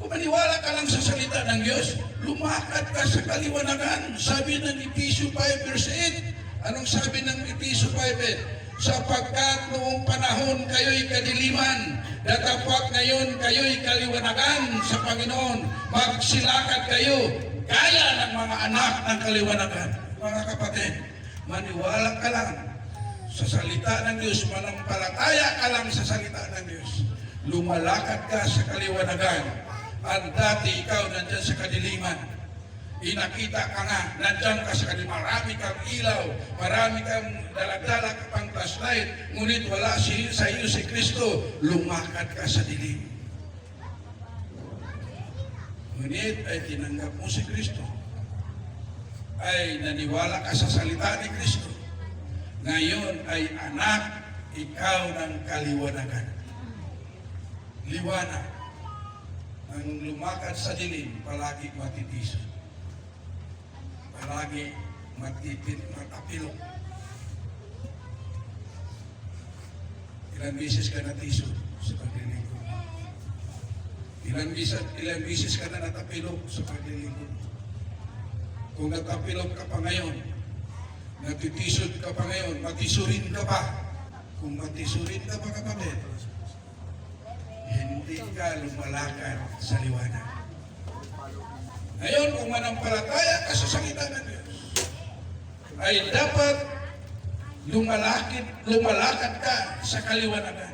Kung maniwala ka lang sa salita ng Diyos, lumakad ka sa kaliwanagan. Sabi ng Efesio 5 verse 8. Anong sabi ng Efesio 5:8? Sapagkat noong panahon kayo'y kadiliman, datapwat ngayon kayo'y kaliwanagan sa Panginoon. Magsilakad kayo gaya ng mga anak ng kaliwanagan. Mga kapatid, maniwala ka lang sa salita ng Diyos, manampalataya ka lang sa salita ng Diyos. Lumalakad ka sa kaliwanagan. At dati ikaw nandyan sa kadiliman. Inakita ka nga, nandyan ka sa kadiliman. Marami kang ilaw, marami kang daladala ka pang flashlight, ngunit wala sa iyo si Kristo, lumakad ka sa dilim. Ngunit ay tinanggap mo si Kristo. Ay naniwala ka sa salita ni Kristo. Ngayon ay anak ikaw ng kaliwanagan. Liwanag. Ang lumakad sa dilim, palagi matitisod. Palagi matapilok. Ilang bisis ka natisod sa paglilingkod. Ilang bisis ka na natapilok sa paglilingkod. Kung natapilok ka pa ngayon, natitisod ka pa ngayon, matisurin ka pa. Kung matisurin ka pa kapatid, hindi ka lumalakad sa liwanag. Ngayon, kung manampalataya ka sa salita ng Diyos, ay dapat lumalakad ka sa kaliwanagan.